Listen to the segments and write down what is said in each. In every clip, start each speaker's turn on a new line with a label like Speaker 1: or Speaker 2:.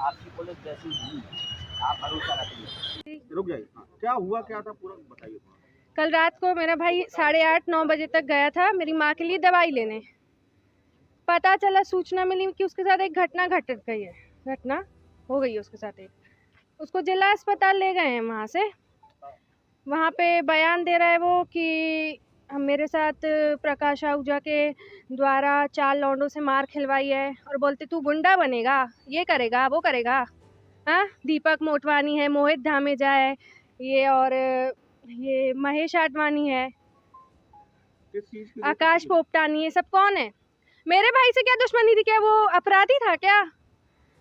Speaker 1: आपकी पुलिस जैसी हुई, आप भरोसा रखिए।
Speaker 2: रुक जाइए। हाँ, क्या हुआ क्या था पूरा बताइए।
Speaker 3: कल रात को मेरा भाई 8:30-9 बजे तक गया था मेरी माँ के लिए दवाई लेने। पता चला, सूचना मिली कि उसके साथ एक घटना घट गई है, घटना हो गई है उसके साथ एक। उसको जिला अस्पताल ले गए हैं वहाँ से। वहाँ पे बयान दे रहा है वो कि मेरे साथ प्रकाश आहूजा के द्वारा 4 लौंडों से मार खिलवाई है, और बोलते तू गुंडा बनेगा, ये करेगा वो करेगा। हाँ, दीपक मोटवानी है, मोहित धामेजा है ये, और ये महेश आडवाणी है,
Speaker 2: किस चीज की
Speaker 3: आकाश पोपटानी, ये सब कौन है? मेरे भाई से क्या दुश्मनी थी? क्या वो अपराधी था क्या?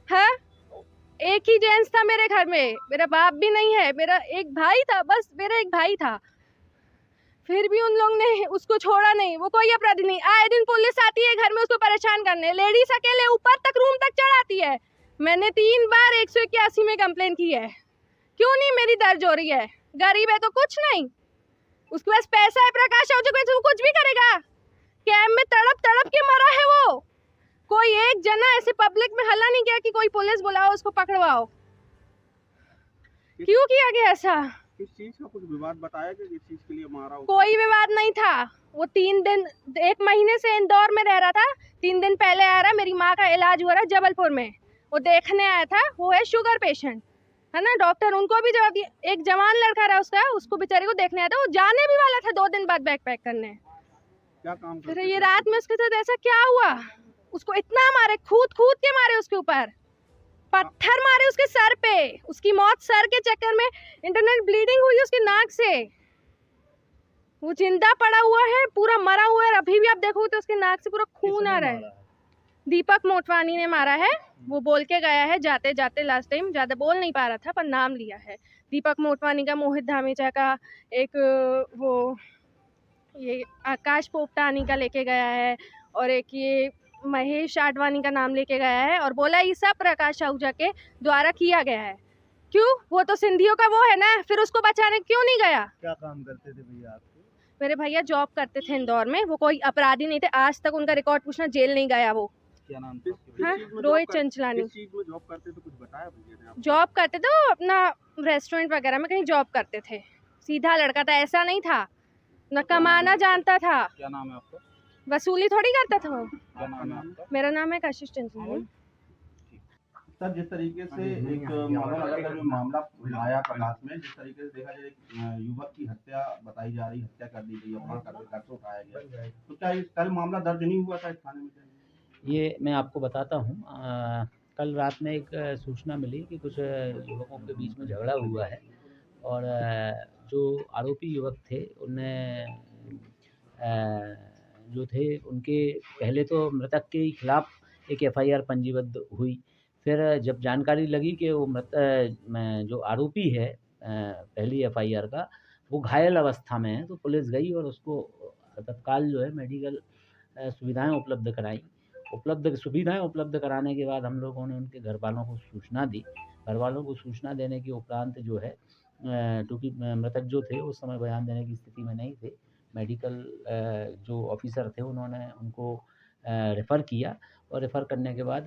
Speaker 3: है, एक ही जेंट्स था मेरे घर में, मेरा बाप भी नहीं है, मेरा एक भाई था, बस मेरा एक भाई था। फिर भी उन लोग ने उसको छोड़ा नहीं। वो कोई अपराधी नहीं। आए दिन पुलिस आती है घर में उसको परेशान करने, लेडीज अकेले ऊपर तक रूम तक चढ़ाती है। मैंने 3 बार 181 में कंप्लेन की है, क्यों नहीं मेरी दर्ज हो रही है? गरीब है तो कुछ नहीं, उसके पास पैसा है, प्रकाश आहूजा को कुछ भी करेगा। कैम्प में तड़प तड़प के मरा है वो। कोई एक जना ऐसे पब्लिक में हल्ला नहीं किया कि कोई पुलिस बुलाओ उसको पकड़वाओ। क्यों किया गया ऐसा?
Speaker 2: किस चीज का कुछ विवाद बताया कि किस चीज के लिए मारा?
Speaker 3: कोई विवाद नहीं था। वो 3 दिन 1 महीने से इंदौर में रह रहा था। 3 दिन पहले आ रहा, मेरी माँ का इलाज हो रहा जबलपुर में, वो देखने आया था। वो है शुगर पेशेंट, है ना, डॉक्टर उनको भी जवाब दिया। एक जवान लड़का रहा उसका, उसको बेचारे को देखने आया था। वो जाने भी वाला था 2 दिन बाद बैग पैक करने।
Speaker 2: क्या काम
Speaker 3: फिर
Speaker 2: करते
Speaker 3: ये
Speaker 2: थे?
Speaker 3: रात में उसके साथ ऐसा क्या हुआ? उसको इतना मारे, कूद कूद के मारे उसके ऊपर, पत्थर मारे उसके सर पे। उसकी मौत सर के चक्कर में, इंटरनल ब्लीडिंग हुई उसके नाक से। वो जिंदा पड़ा हुआ है, पूरा मरा हुआ है। अभी भी आप देखोगे तो उसके नाक से पूरा खून आ रहा है। दीपक मोटवानी ने मारा है। वो बोल के गया है जाते जाते, लास्ट टाइम ज्यादा बोल नहीं पा रहा था पर नाम लिया है। दीपक मोटवानी का, मोहित धामेजा का, एक वो ये आकाश पोपटानी का लेके गया है, और एक ये महेश आडवाणी का नाम लेके गया है, और बोला ये सब प्रकाश आहूजा के द्वारा किया गया है। क्यों? वो तो सिंधियों का वो है ना, फिर उसको बचाने क्यों नहीं गया?
Speaker 2: क्या काम करते थे भैया आपके?
Speaker 3: मेरे भैया जॉब करते थे इंदौर में। वो कोई अपराधी नहीं थे, आज तक उनका रिकॉर्ड पूछना, जेल नहीं गया वो।
Speaker 1: क्या नाम था?
Speaker 3: हाँ, रोहित चंचलानी।
Speaker 2: किस चीज में जॉब करते थे कुछ बताया भैया ने आपको?
Speaker 3: जॉब करते थे वो अपना रेस्टोरेंट वगैरह में कहीं जॉब करते थे। सीधा लड़का था, ऐसा नहीं था, न कमाना जानता था,
Speaker 1: क्या नाम है आपका?
Speaker 3: वसूली थोड़ी करता था वो।
Speaker 1: क्या नाम है आपका?
Speaker 3: मेरा नाम है कशिश चंचलानी।
Speaker 2: सर, जिस तरीके से एक मामला में मामला आया प्रकाश में, जिस तरीके से देखा जाए एक युवक की हत्या बताई जा रही, हत्या कर दी गई, अपहरण करके घर से उठाया गया, तो क्या इस कल मामला दर्ज नहीं हुआ था इस थाने में?
Speaker 4: ये मैं आपको बताता हूँ। कल रात में एक सूचना मिली कि कुछ युवकों के बीच में झगड़ा हुआ है, और जो आरोपी युवक थे उनने जो थे उनके पहले तो मृतक के खिलाफ एक एफआईआर पंजीबद्ध हुई। फिर जब जानकारी लगी कि वो जो आरोपी है पहली एफआईआर का, वो घायल अवस्था में है, तो पुलिस गई और उसको तत्काल जो है मेडिकल सुविधाएं सुविधाएं उपलब्ध कराने के बाद हम लोगों ने उनके घर वालों को सूचना दी। घर वालों को सूचना देने के उपरांत जो है, क्योंकि मृतक जो थे उस समय बयान देने की स्थिति में नहीं थे, मेडिकल जो ऑफिसर थे उन्होंने उनको रेफ़र किया, और रेफ़र करने के बाद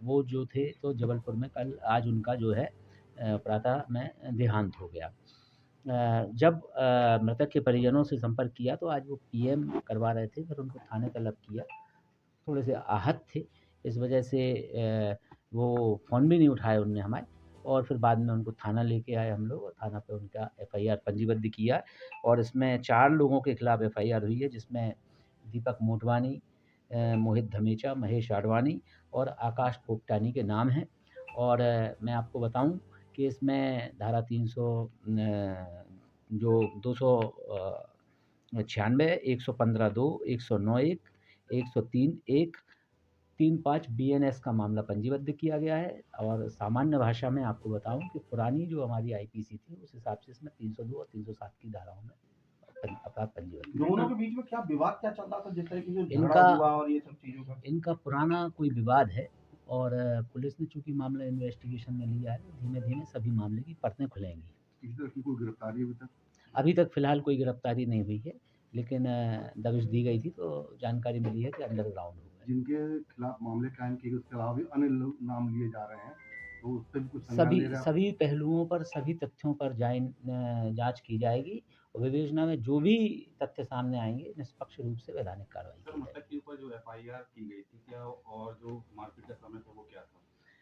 Speaker 4: वो जो थे तो जबलपुर में आज उनका जो है प्रातः में देहांत हो गया। जब मृतक के परिजनों से संपर्क किया तो आज वो पीएम करवा रहे थे, फिर उनको थाने तलब किया। थोड़े से आहत थे, इस वजह से वो फ़ोन भी नहीं उठाए उनने हमारे, और फिर बाद में उनको थाना लेके आए हम लोग, और थाना पे उनका एफआईआर पंजीबद्ध किया, और इसमें 4 लोगों के खिलाफ एफआईआर हुई है, जिसमें दीपक मोटवानी, मोहित धमेजा, महेश आडवाणी और आकाश पोपटानी के नाम हैं। और मैं आपको बताऊं कि इसमें धारा 296, 115(2), 109(1), 103(1), 35 बीएनएस का मामला पंजीबद्ध किया गया है। और सामान्य भाषा में आपको बताऊं कि पुरानी जो हमारी आईपीसी थी उस हिसाब से इसमें 302 और 307 की धाराओं में अपराध पंजीबद्ध।
Speaker 2: दोनों के बीच में क्या विवाद क्या चल रहा था, जिस तरीके से
Speaker 4: इनका
Speaker 2: हुआ और ये सब चीजों का?
Speaker 4: इनका पुराना कोई विवाद है, और पुलिस ने चूंकि मामला इन्वेस्टिगेशन में लिया है, धीमे धीमे सभी मामले की परतें खुलेंगी।
Speaker 2: किसी तरह की कोई गिरफ्तारी
Speaker 4: अभी तक फिलहाल कोई गिरफ्तारी नहीं हुई है, लेकिन दबिश दी गई थी तो जानकारी मिली है कि अंडरग्राउंड हो गए।
Speaker 2: जिनके खिलाफ मामले कायम किए गए उसके अलावा भी अन्य लोग नाम लिए जा रहे हैं, तो उस पे भी कुछ संज्ञान ले रहे हैं आप?
Speaker 4: सभी पहलुओं पर, सभी तथ्यों पर जांच की जाएगी और विवेचना में जो भी तथ्य सामने आएंगे निष्पक्ष रूप से वैधानिक कार्रवाई
Speaker 2: सर
Speaker 4: की
Speaker 2: मृतक के ऊपर जो एफआईआर की गई थी क्या, और जो मारपीट का समय था वो क्या था?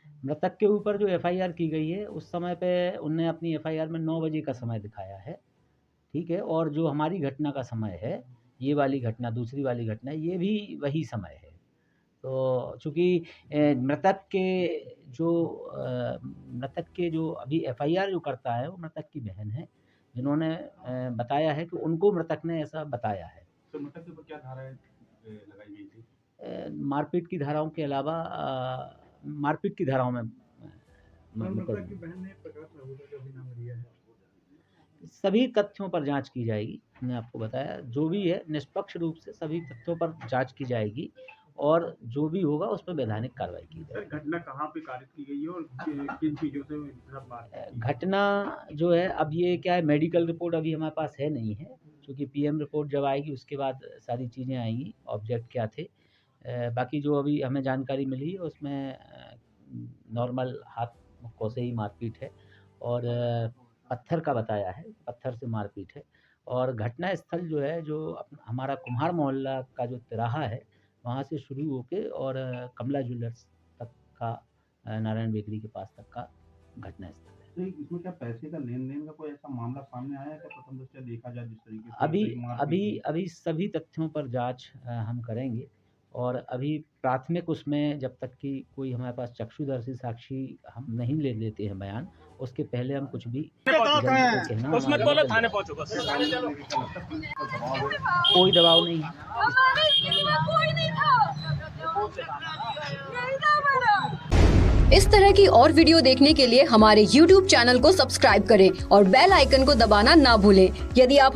Speaker 4: जाएगी। मृतक के ऊपर जो एफआईआर की गई है उस समय पे उनने अपनी एफआईआर में 9 बजे का समय दिखाया है, ठीक है, और जो हमारी घटना का समय है, ये वाली घटना, दूसरी वाली घटना, ये भी वही समय है। तो चूँकि मृतक के जो अभी एफआईआर जो करता है वो मृतक की बहन है, जिन्होंने बताया है कि उनको मृतक ने ऐसा बताया है।
Speaker 2: तो मृतक के ऊपर क्या धाराएं लगाई गई थी?
Speaker 4: मारपीट की धाराओं के अलावा मारपीट की धाराओं में
Speaker 1: मृतक की बहन ने प्रकाश आहूजा का भी नाम लिया है।
Speaker 4: सभी तथ्यों पर जांच की जाएगी। हमने आपको बताया जो भी है निष्पक्ष रूप से सभी तथ्यों पर जांच की जाएगी और जो भी होगा उस पर वैधानिक कार्रवाई की जाएगी।
Speaker 1: सर घटना कहाँ पे कारित की गई है और किन चीज़ों से बात की गई?
Speaker 4: घटना जो है, अब ये क्या है, मेडिकल रिपोर्ट अभी हमारे पास है नहीं है, क्योंकि पीएम रिपोर्ट जब आएगी उसके बाद सारी चीज़ें आएंगी, ऑब्जेक्ट क्या थे। बाकी जो अभी हमें जानकारी मिली है उसमें नॉर्मल हाथ मुक्कों से ही मारपीट है और पत्थर का बताया है, पत्थर से मारपीट है। और घटना स्थल जो है, जो हमारा कुम्हार मोहल्ला का जो तिराहा है, वहाँ से शुरू होके और कमला ज्वेलर्स तक का, नारायण बेकरी के पास तक का घटना स्थल है।
Speaker 2: तो इसमें क्या पैसे का लेन देन का कोई ऐसा मामला सामने आया है क्या? प्रथम दृष्टया देखा जाए जिस तरीके से
Speaker 4: अभी सभी तथ्यों पर जांच हम करेंगे और अभी प्राथमिक उसमें जब तक कि कोई हमारे पास चक्षुदर्शी साक्षी हम नहीं ले लेते हैं बयान, उसके पहले हम कुछ भी
Speaker 5: उसमें बोलो थाने पहुंचो बस।
Speaker 4: कोई दबाव नहीं है।
Speaker 3: हमारे स्थिति में कोई नहीं था। यही था हमारा।
Speaker 6: इस तरह की और वीडियो देखने के लिए हमारे YouTube चैनल को सब्सक्राइब करें और बेल आइकन को दबाना ना भूलें। यदि आप